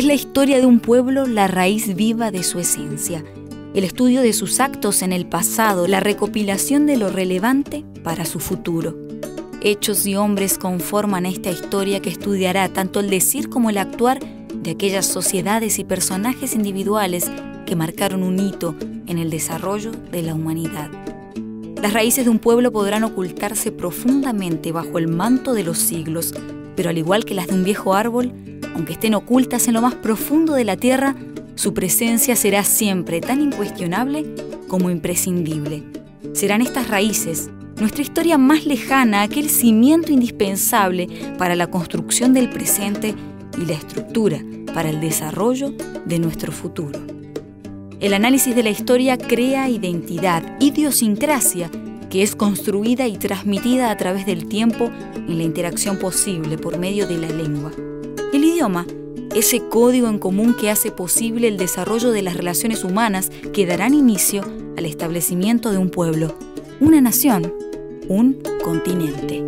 Es la historia de un pueblo, la raíz viva de su esencia, el estudio de sus actos en el pasado, la recopilación de lo relevante para su futuro. Hechos y hombres conforman esta historia que estudiará tanto el decir como el actuar de aquellas sociedades y personajes individuales que marcaron un hito en el desarrollo de la humanidad. Las raíces de un pueblo podrán ocultarse profundamente bajo el manto de los siglos, pero al igual que las de un viejo árbol, aunque estén ocultas en lo más profundo de la tierra, su presencia será siempre tan incuestionable como imprescindible. Serán estas raíces, nuestra historia más lejana, aquel cimiento indispensable para la construcción del presente y la estructura para el desarrollo de nuestro futuro. El análisis de la historia crea identidad, idiosincrasia, que es construida y transmitida a través del tiempo en la interacción posible por medio de la lengua. El idioma, ese código en común que hace posible el desarrollo de las relaciones humanas que darán inicio al establecimiento de un pueblo, una nación, un continente.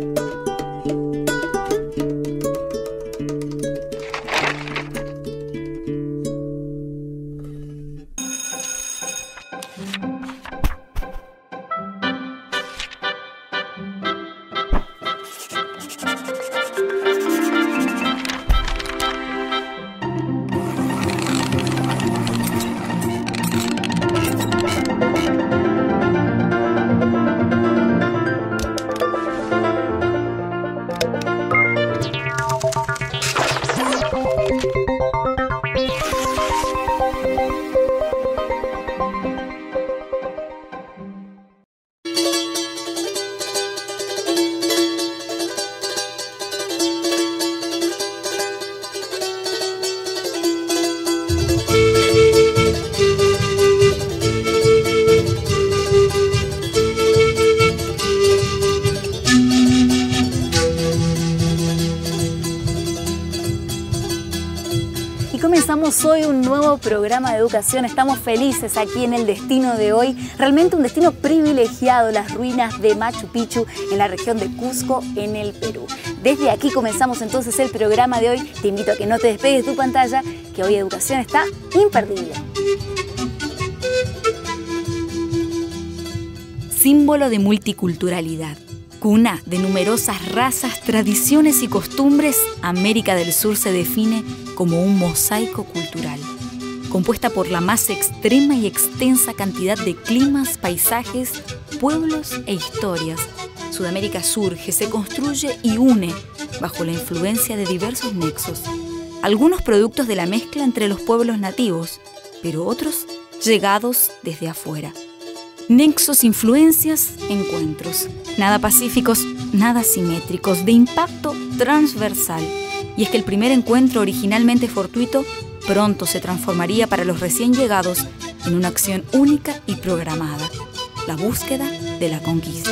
Comenzamos hoy un nuevo programa de educación. Estamos felices aquí en el destino de hoy. Realmente un destino privilegiado, las ruinas de Machu Picchu en la región de Cusco, en el Perú. Desde aquí comenzamos entonces el programa de hoy. Te invito a que no te despegues de tu pantalla, que hoy educación está imperdible. Símbolo de multiculturalidad. Cuna de numerosas razas, tradiciones y costumbres, América del Sur se define como un mosaico cultural, compuesta por la más extrema y extensa cantidad de climas, paisajes, pueblos e historias. Sudamérica surge, se construye y une bajo la influencia de diversos nexos, algunos productos de la mezcla entre los pueblos nativos, pero otros llegados desde afuera. Nexos, influencias, encuentros, nada pacíficos, nada simétricos, de impacto transversal. Y es que el primer encuentro, originalmente fortuito, pronto se transformaría para los recién llegados en una acción única y programada, la búsqueda de la conquista.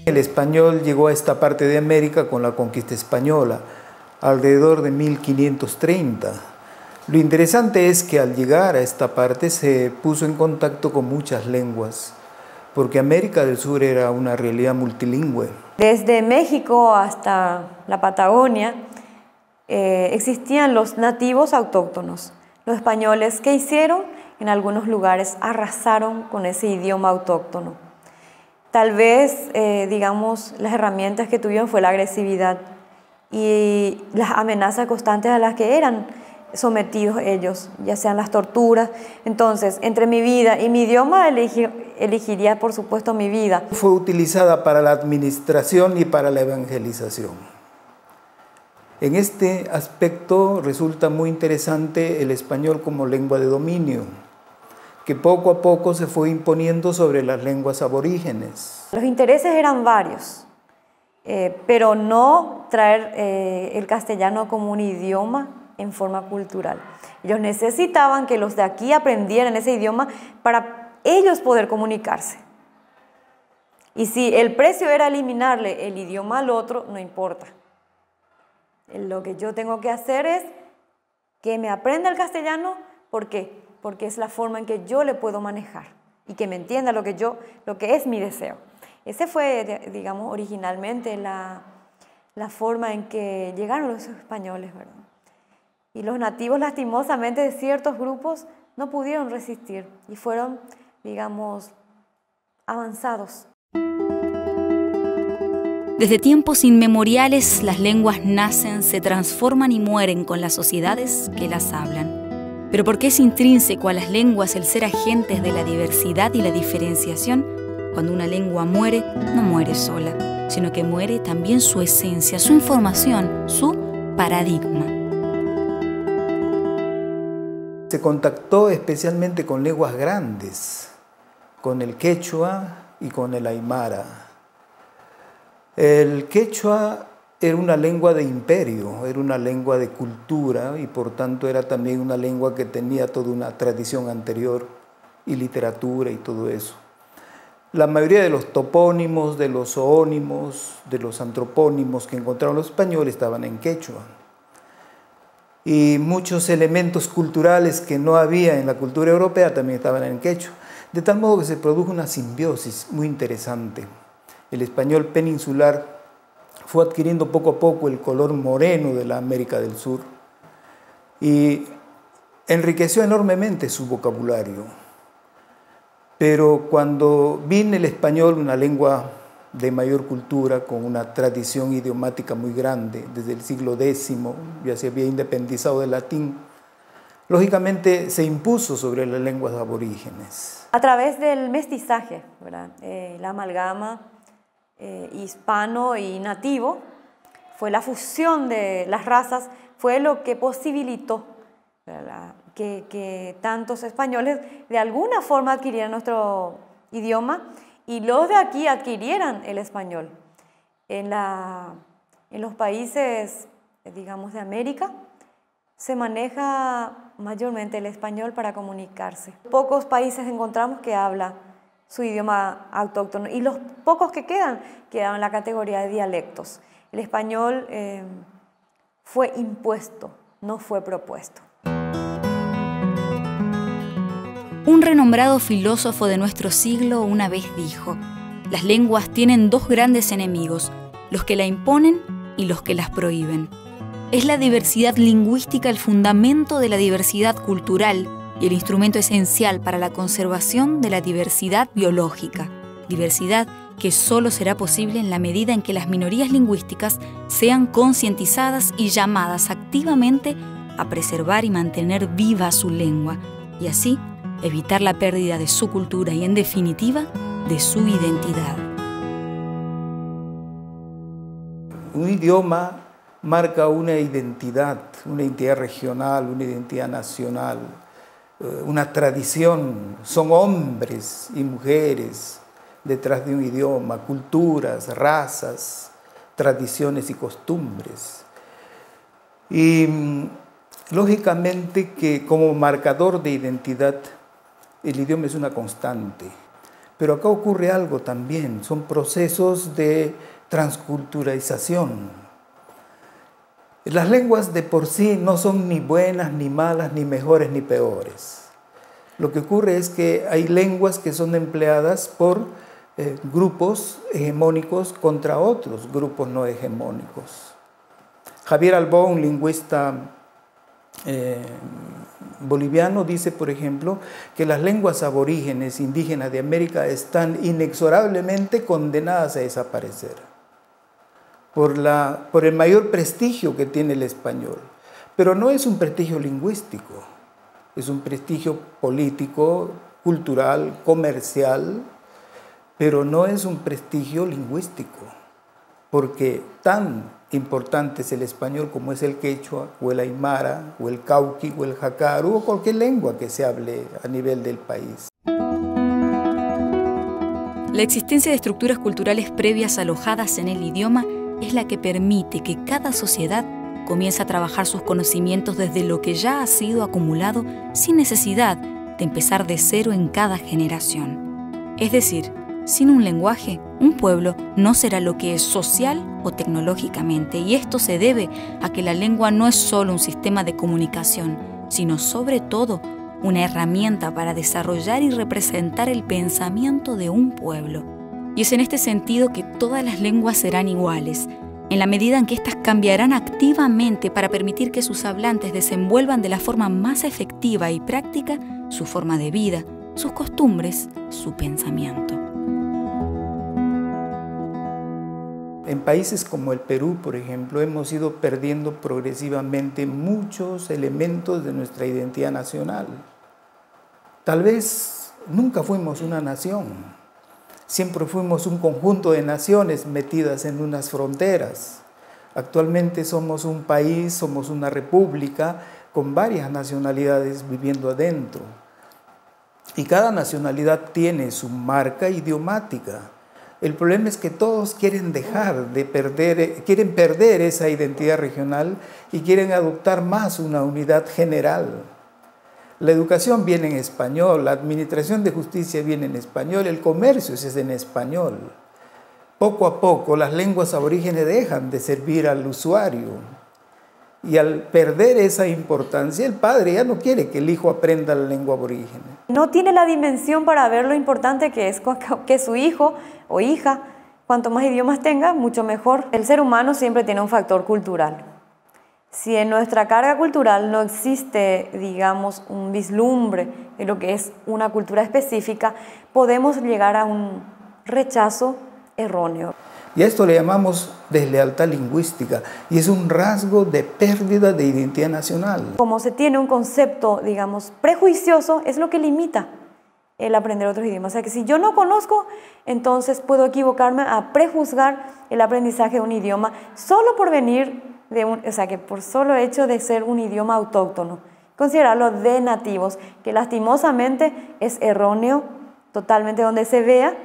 El español llegó a esta parte de América con la conquista española, alrededor de 1530. Lo interesante es que al llegar a esta parte se puso en contacto con muchas lenguas, porque América del Sur era una realidad multilingüe. Desde México hasta la Patagonia existían los nativos autóctonos. Los españoles, ¿qué hicieron? En algunos lugares arrasaron con ese idioma autóctono. Tal vez, digamos, las herramientas que tuvieron fue la agresividad y las amenazas constantes a las que eran sometidos ellos, ya sean las torturas. Entonces, entre mi vida y mi idioma elegiría, por supuesto, mi vida. Fue utilizada para la administración y para la evangelización. En este aspecto resulta muy interesante el español como lengua de dominio, que poco a poco se fue imponiendo sobre las lenguas aborígenes. Los intereses eran varios, pero no traer el castellano como un idioma en forma cultural. Ellos necesitaban que los de aquí aprendieran ese idioma para ellos poder comunicarse. Y si el precio era eliminarle el idioma al otro, no importa. Lo que yo tengo que hacer es que me aprenda el castellano. ¿Por qué? Porque es la forma en que yo le puedo manejar y que me entienda lo que es mi deseo. Ese fue, digamos, originalmente la forma en que llegaron los españoles, ¿verdad? Y los nativos, lastimosamente, de ciertos grupos no pudieron resistir y fueron, digamos, avanzados. Desde tiempos inmemoriales, las lenguas nacen, se transforman y mueren con las sociedades que las hablan. Pero porque es intrínseco a las lenguas el ser agentes de la diversidad y la diferenciación, cuando una lengua muere, no muere sola, sino que muere también su esencia, su información, su paradigma. Se contactó especialmente con lenguas grandes, con el quechua y con el aymara. El quechua era una lengua de imperio, era una lengua de cultura y por tanto era también una lengua que tenía toda una tradición anterior y literatura y todo eso. La mayoría de los topónimos, de los zoónimos, de los antropónimos que encontraron los españoles estaban en quechua. Y muchos elementos culturales que no había en la cultura europea también estaban en quechua. De tal modo que se produjo una simbiosis muy interesante. El español peninsular fue adquiriendo poco a poco el color moreno de la América del Sur y enriqueció enormemente su vocabulario. Pero cuando vino el español, una lengua de mayor cultura, con una tradición idiomática muy grande, desde el siglo X ya se había independizado del latín, lógicamente se impuso sobre las lenguas aborígenes. A través del mestizaje, ¿verdad? La amalgama hispano y nativo, fue la fusión de las razas, fue lo que posibilitó, ¿verdad?, que tantos españoles de alguna forma adquirieran nuestro idioma y los de aquí adquirieran el español. En los países, digamos, de América, se maneja mayormente el español para comunicarse. Pocos países encontramos que habla su idioma autóctono y los pocos que quedan en la categoría de dialectos. El español fue impuesto, no fue propuesto. Un renombrado filósofo de nuestro siglo una vez dijo: las lenguas tienen dos grandes enemigos, los que la imponen y los que las prohíben. Es la diversidad lingüística el fundamento de la diversidad cultural y el instrumento esencial para la conservación de la diversidad biológica. Diversidad que solo será posible en la medida en que las minorías lingüísticas sean concientizadas y llamadas activamente a preservar y mantener viva su lengua, y así evitar la pérdida de su cultura y, en definitiva, de su identidad. Un idioma marca una identidad regional, una identidad nacional, una tradición. Son hombres y mujeres detrás de un idioma, culturas, razas, tradiciones y costumbres. Y lógicamente que como marcador de identidad el idioma es una constante, pero acá ocurre algo también, son procesos de transculturalización. Las lenguas de por sí no son ni buenas, ni malas, ni mejores, ni peores. Lo que ocurre es que hay lenguas que son empleadas por grupos hegemónicos contra otros grupos no hegemónicos. Javier Albó, un lingüista boliviano, dice, por ejemplo, que las lenguas aborígenes indígenas de América están inexorablemente condenadas a desaparecer por el mayor prestigio que tiene el español. Pero no es un prestigio lingüístico, es un prestigio político, cultural, comercial, pero no es un prestigio lingüístico, porque tan importante es el español como es el quechua, o el aymara, o el cauqui, o el jacaru, o cualquier lengua que se hable a nivel del país. La existencia de estructuras culturales previas alojadas en el idioma es la que permite que cada sociedad comience a trabajar sus conocimientos desde lo que ya ha sido acumulado sin necesidad de empezar de cero en cada generación. Es decir, sin un lenguaje, un pueblo no será lo que es social o tecnológicamente, y esto se debe a que la lengua no es solo un sistema de comunicación, sino sobre todo una herramienta para desarrollar y representar el pensamiento de un pueblo. Y es en este sentido que todas las lenguas serán iguales, en la medida en que éstas cambiarán activamente para permitir que sus hablantes desenvuelvan de la forma más efectiva y práctica su forma de vida, sus costumbres, su pensamiento. En países como el Perú, por ejemplo, hemos ido perdiendo progresivamente muchos elementos de nuestra identidad nacional. Tal vez nunca fuimos una nación. Siempre fuimos un conjunto de naciones metidas en unas fronteras. Actualmente somos un país, somos una república con varias nacionalidades viviendo adentro. Y cada nacionalidad tiene su marca idiomática. El problema es que todos quieren perder esa identidad regional y quieren adoptar más una unidad general. La educación viene en español, la administración de justicia viene en español, el comercio es en español. Poco a poco las lenguas aborígenes dejan de servir al usuario y al perder esa importancia el padre ya no quiere que el hijo aprenda la lengua aborigen. No tiene la dimensión para ver lo importante que es que su hijo o hija, cuanto más idiomas tenga, mucho mejor. El ser humano siempre tiene un factor cultural. Si en nuestra carga cultural no existe, digamos, un vislumbre de lo que es una cultura específica, podemos llegar a un rechazo erróneo. Y a esto le llamamos deslealtad lingüística, y es un rasgo de pérdida de identidad nacional. Como se tiene un concepto, digamos, prejuicioso, es lo que limita el aprender otros idiomas. O sea que si yo no conozco, entonces puedo equivocarme a prejuzgar el aprendizaje de un idioma solo por venir o sea, que por solo hecho de ser un idioma autóctono, considerarlo de nativos, que lastimosamente es erróneo totalmente donde se vea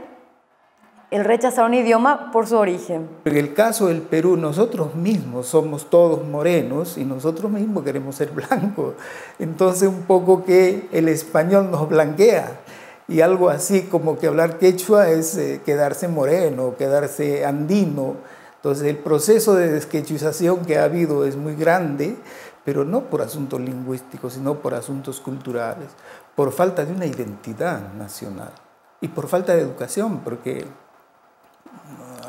el rechazar un idioma por su origen. En el caso del Perú, nosotros mismos somos todos morenos y nosotros mismos queremos ser blancos. Entonces un poco que el español nos blanquea y algo así como que hablar quechua es quedarse moreno, quedarse andino. Entonces el proceso de desquechuización que ha habido es muy grande, pero no por asuntos lingüísticos, sino por asuntos culturales, por falta de una identidad nacional y por falta de educación, porque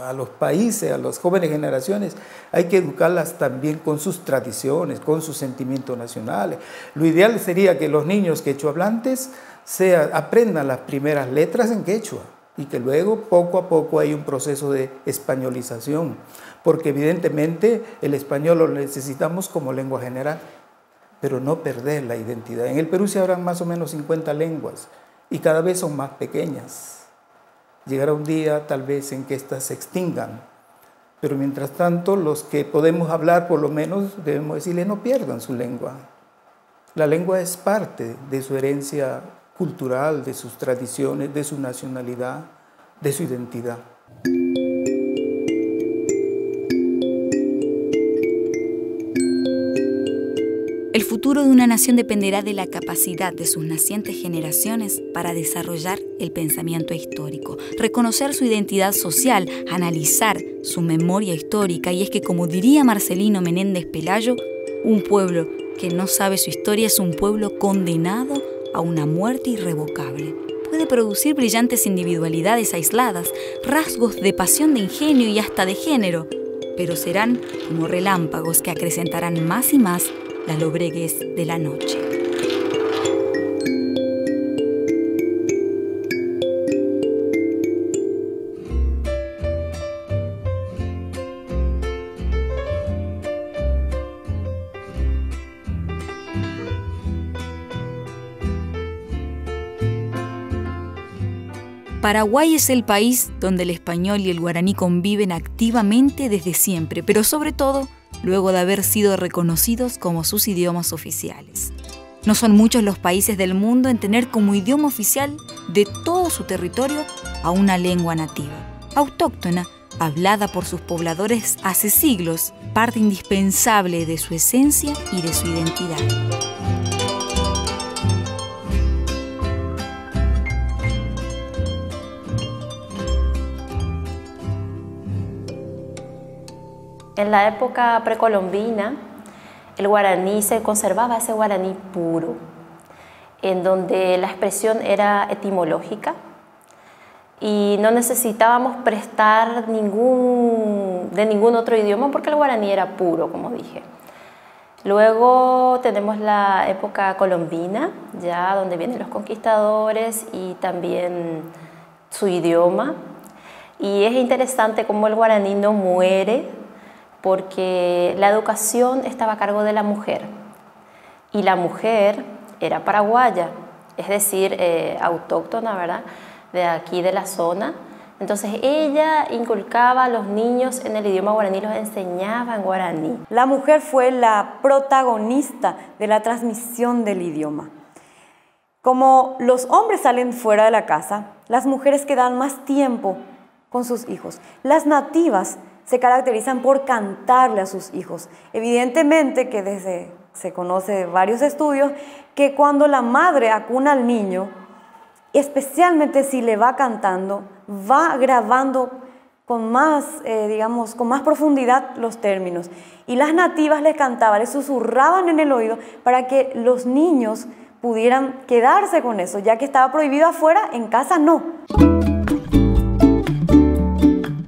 a los países, a las jóvenes generaciones, hay que educarlas también con sus tradiciones, con sus sentimientos nacionales. Lo ideal sería que los niños quechuahablantes aprendan las primeras letras en quechua, y que luego poco a poco hay un proceso de españolización, porque evidentemente el español lo necesitamos como lengua general, pero no perder la identidad. En el Perú se hablan más o menos 50 lenguas y cada vez son más pequeñas. Llegará un día tal vez en que éstas se extingan, pero mientras tanto los que podemos hablar por lo menos debemos decirle no pierdan su lengua. La lengua es parte de su herencia cultural, de sus tradiciones, de su nacionalidad, de su identidad. El futuro de una nación dependerá de la capacidad de sus nacientes generaciones para desarrollar el pensamiento histórico, reconocer su identidad social, analizar su memoria histórica. Y es que, como diría Marcelino Menéndez Pelayo, un pueblo que no sabe su historia es un pueblo condenado a una muerte irrevocable. Puede producir brillantes individualidades aisladas, rasgos de pasión, de ingenio y hasta de género, pero serán como relámpagos que acrecentarán más y más la lobreguez de la noche. Paraguay es el país donde el español y el guaraní conviven activamente desde siempre, pero sobre todo luego de haber sido reconocidos como sus idiomas oficiales. No son muchos los países del mundo en tener como idioma oficial de todo su territorio a una lengua nativa, autóctona, hablada por sus pobladores hace siglos, parte indispensable de su esencia y de su identidad. En la época precolombina, el guaraní se conservaba ese guaraní puro, en donde la expresión era etimológica y no necesitábamos prestar de ningún otro idioma porque el guaraní era puro, como dije. Luego tenemos la época colombina, ya donde vienen los conquistadores y también su idioma. Y es interesante cómo el guaraní no muere, porque la educación estaba a cargo de la mujer. Y la mujer era paraguaya, es decir, autóctona, ¿verdad?, de aquí de la zona. Entonces ella inculcaba a los niños en el idioma guaraní, los enseñaba en guaraní. La mujer fue la protagonista de la transmisión del idioma. Como los hombres salen fuera de la casa, las mujeres quedan más tiempo con sus hijos. Las nativas se caracterizan por cantarle a sus hijos. Evidentemente que se conoce de varios estudios que cuando la madre acuna al niño, especialmente si le va cantando, va grabando con más, con más profundidad los términos. Y las nativas les cantaban, les susurraban en el oído para que los niños pudieran quedarse con eso, ya que estaba prohibido afuera, en casa no.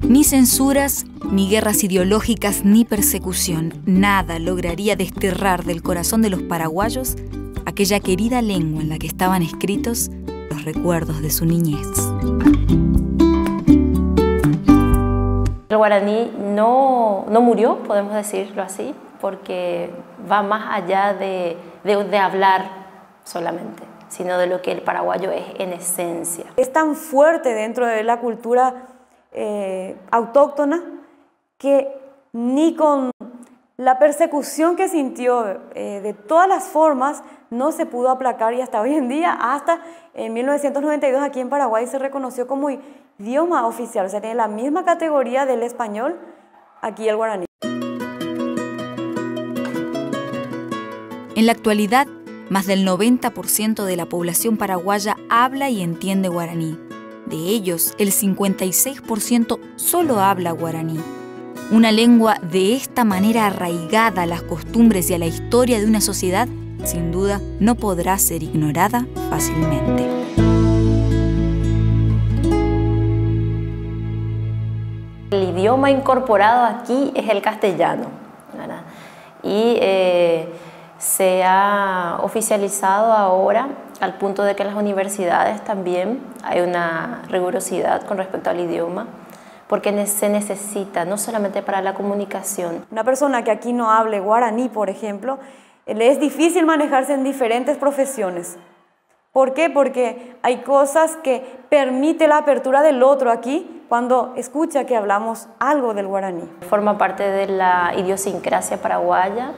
Ni censuras, ni guerras ideológicas, ni persecución, nada lograría desterrar del corazón de los paraguayos aquella querida lengua en la que estaban escritos los recuerdos de su niñez. El guaraní no murió, podemos decirlo así, porque va más allá de hablar solamente, sino de lo que el paraguayo es en esencia. Es tan fuerte dentro de la cultura autóctona que ni con la persecución que sintió de todas las formas no se pudo aplacar, y hasta hoy en día, hasta en 1992 aquí en Paraguay se reconoció como idioma oficial, o sea, tiene la misma categoría del español aquí el guaraní. En la actualidad, más del 90% de la población paraguaya habla y entiende guaraní. De ellos, el 56% solo habla guaraní. Una lengua de esta manera arraigada a las costumbres y a la historia de una sociedad, sin duda, no podrá ser ignorada fácilmente. El idioma incorporado aquí es el castellano, ¿verdad? Y se ha oficializado ahora al punto de que en las universidades también hay una rigurosidad con respecto al idioma, porque se necesita no solamente para la comunicación. Una persona que aquí no hable guaraní, por ejemplo, le es difícil manejarse en diferentes profesiones. ¿Por qué? Porque hay cosas que permite la apertura del otro aquí cuando escucha que hablamos algo del guaraní. Forma parte de la idiosincrasia paraguaya,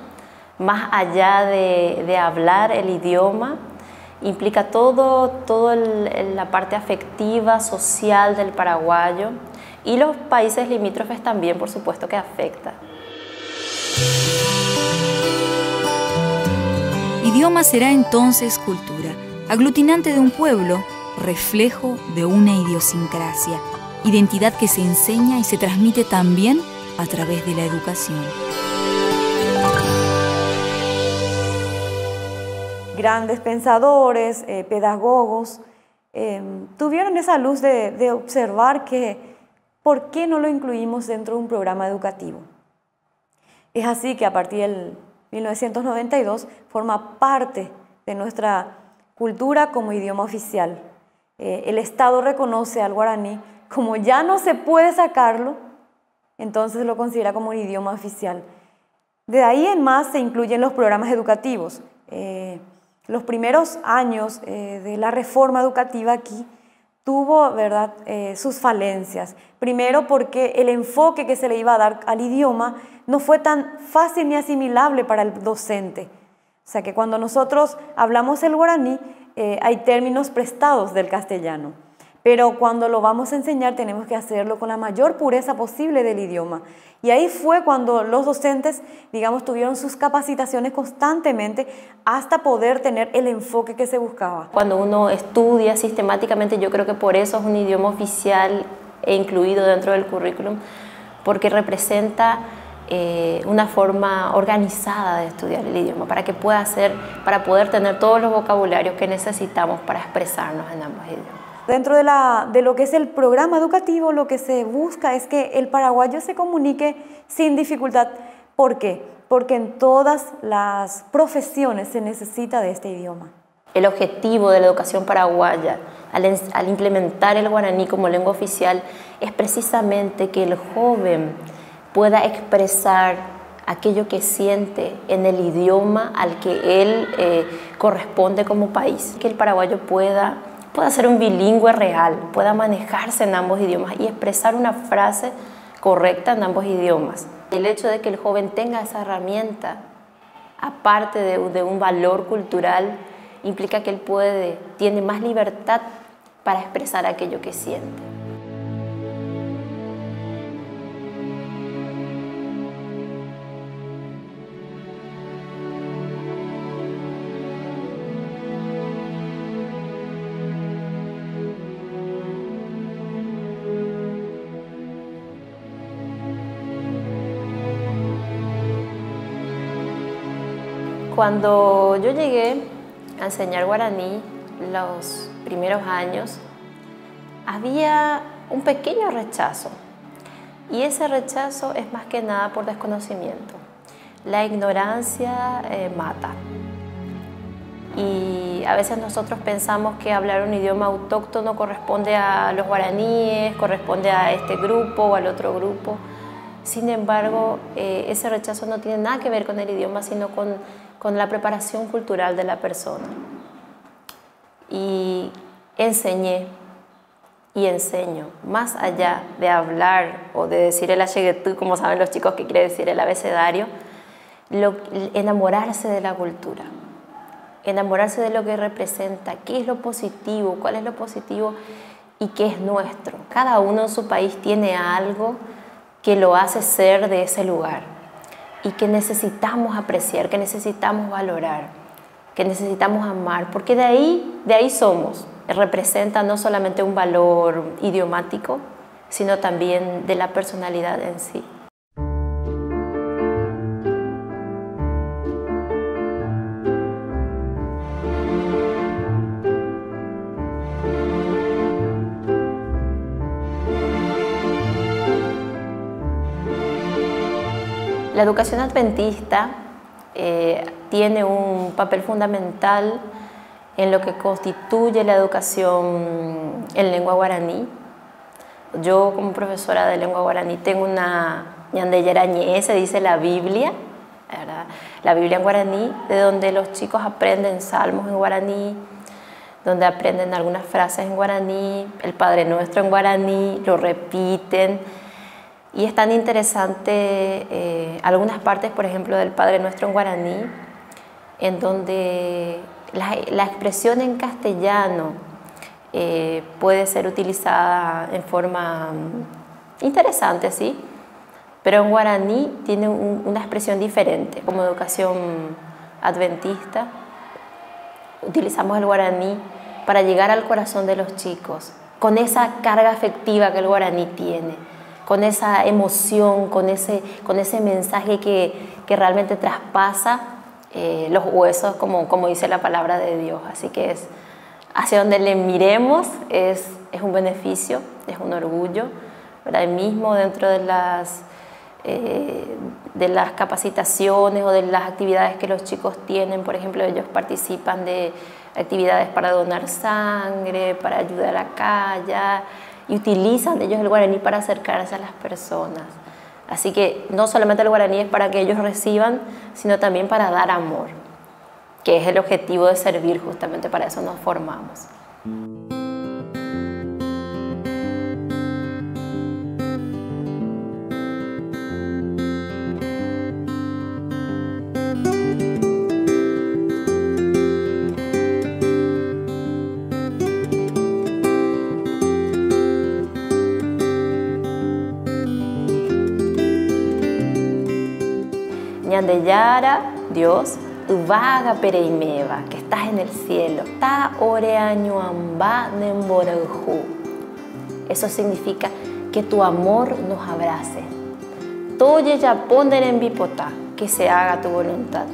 más allá de hablar el idioma, implica todo la parte afectiva, social del paraguayo, y los países limítrofes también, por supuesto, que afecta. Idioma será entonces cultura, aglutinante de un pueblo, reflejo de una idiosincrasia, identidad que se enseña y se transmite también a través de la educación. Grandes pensadores, pedagogos, tuvieron esa luz de observar que ¿por qué no lo incluimos dentro de un programa educativo? Es así que a partir del 1992 forma parte de nuestra cultura como idioma oficial. El Estado reconoce al guaraní, como ya no se puede sacarlo, entonces lo considera como un idioma oficial. De ahí en más se incluyen los programas educativos. Los primeros años de la reforma educativa aquí tuvo, ¿verdad?, sus falencias. Primero porque el enfoque que se le iba a dar al idioma no fue tan fácil ni asimilable para el docente. O sea que cuando nosotros hablamos el guaraní, hay términos prestados del castellano. Pero cuando lo vamos a enseñar tenemos que hacerlo con la mayor pureza posible del idioma. Y ahí fue cuando los docentes, digamos, tuvieron sus capacitaciones constantemente hasta poder tener el enfoque que se buscaba. Cuando uno estudia sistemáticamente, yo creo que por eso es un idioma oficial e incluido dentro del currículum, porque representa una forma organizada de estudiar el idioma, para poder tener todos los vocabularios que necesitamos para expresarnos en ambos idiomas. Dentro de lo que es el programa educativo, lo que se busca es que el paraguayo se comunique sin dificultad. ¿Por qué? Porque en todas las profesiones se necesita de este idioma. El objetivo de la educación paraguaya al implementar el guaraní como lengua oficial es precisamente que el joven pueda expresar aquello que siente en el idioma al que él corresponde como país. Que el paraguayo pueda ser un bilingüe real, pueda manejarse en ambos idiomas y expresar una frase correcta en ambos idiomas. El hecho de que el joven tenga esa herramienta, aparte de un valor cultural, implica que él tiene más libertad para expresar aquello que siente. Cuando yo llegué a enseñar guaraní los primeros años, había un pequeño rechazo. Y ese rechazo es más que nada por desconocimiento. La ignorancia mata. Y a veces nosotros pensamos que hablar un idioma autóctono corresponde a los guaraníes, corresponde a este grupo o al otro grupo. Sin embargo, ese rechazo no tiene nada que ver con el idioma, sino con la preparación cultural de la persona. Y enseñé y enseño, más allá de hablar o de decir el axeguetú, como saben los chicos que quiere decir el abecedario, enamorarse de la cultura, enamorarse de lo que representa, qué es lo positivo, cuál es lo positivo y qué es nuestro. Cada uno en su país tiene algo que lo hace ser de ese lugar y que necesitamos apreciar, que necesitamos valorar, que necesitamos amar, porque de ahí somos. Representa no solamente un valor idiomático, sino también de la personalidad en sí. La educación adventista tiene un papel fundamental en lo que constituye la educación en lengua guaraní. Yo, como profesora de lengua guaraní, tengo una ñandeyerañé, se dice la Biblia, ¿verdad? La Biblia en guaraní, de donde los chicos aprenden salmos en guaraní, donde aprenden algunas frases en guaraní, el Padre Nuestro en guaraní, lo repiten. Y es tan interesante algunas partes, por ejemplo, del Padre Nuestro en guaraní, en donde la expresión en castellano puede ser utilizada en forma interesante, ¿sí? Pero en guaraní tiene una expresión diferente. Como educación adventista, utilizamos el guaraní para llegar al corazón de los chicos, con esa carga afectiva que el guaraní tiene, con esa emoción, con ese mensaje que realmente traspasa los huesos, como dice la palabra de Dios. Así que es hacia donde le miremos es un beneficio, es un orgullo, ¿verdad? Mismo dentro de las capacitaciones o de las actividades que los chicos tienen, por ejemplo, ellos participan de actividades para donar sangre, para ayudar acá, y utilizan ellos el guaraní para acercarse a las personas. Así que no solamente el guaraní es para que ellos reciban, sino también para dar amor, que es el objetivo de servir, justamente para eso nos formamos. Ñandeyara, Dios, Uvaga Pereimeva, que estás en el cielo. Ta oreañuamba nemboraju. Eso significa que tu amor nos abrace. Toye ya poner en bipotá, que se haga tu voluntad.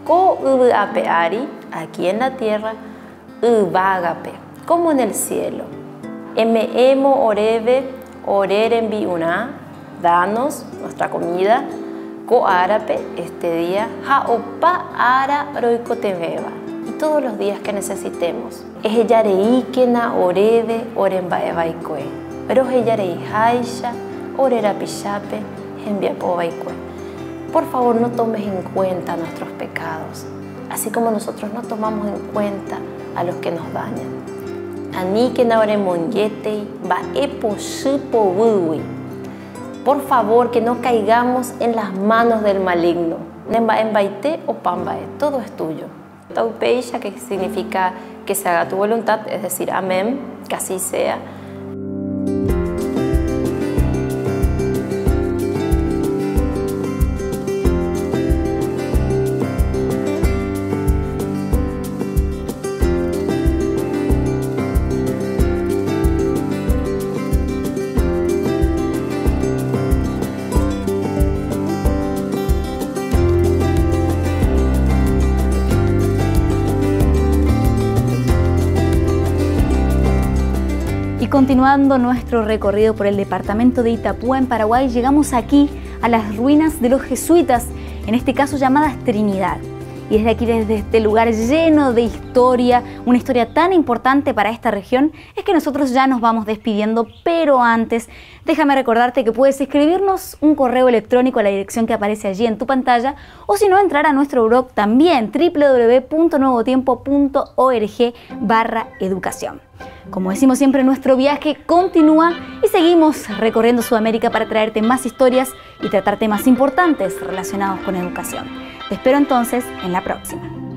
Ko uvapeari, aquí en la tierra, uvagape, como en el cielo. Emo oreve, oreren biuna, danos nuestra comida, co árape este día, ha opa ara roicoteveva, y todos los días que necesitemos. Ejeyareikena oreve, orenbaevaikue, rojeyareihaisha, orerapichape, enviapovaikue. Por favor, no tomes en cuenta nuestros pecados, así como nosotros no tomamos en cuenta a los que nos dañan. Por favor, que no caigamos en las manos del maligno. O pambae, todo es tuyo. Taupeisha, que significa que se haga tu voluntad, es decir, amén, que así sea. Continuando nuestro recorrido por el departamento de Itapúa en Paraguay, llegamos aquí a las ruinas de los jesuitas, en este caso llamadas Trinidad. Y desde aquí, desde este lugar lleno de historia, una historia tan importante para esta región, es que nosotros ya nos vamos despidiendo, pero antes déjame recordarte que puedes escribirnos un correo electrónico a la dirección que aparece allí en tu pantalla, o si no, entrar a nuestro blog también, www.nuevotiempo.org/educación. Como decimos siempre, nuestro viaje continúa y seguimos recorriendo Sudamérica para traerte más historias y tratar temas importantes relacionados con educación. Te espero entonces en la próxima.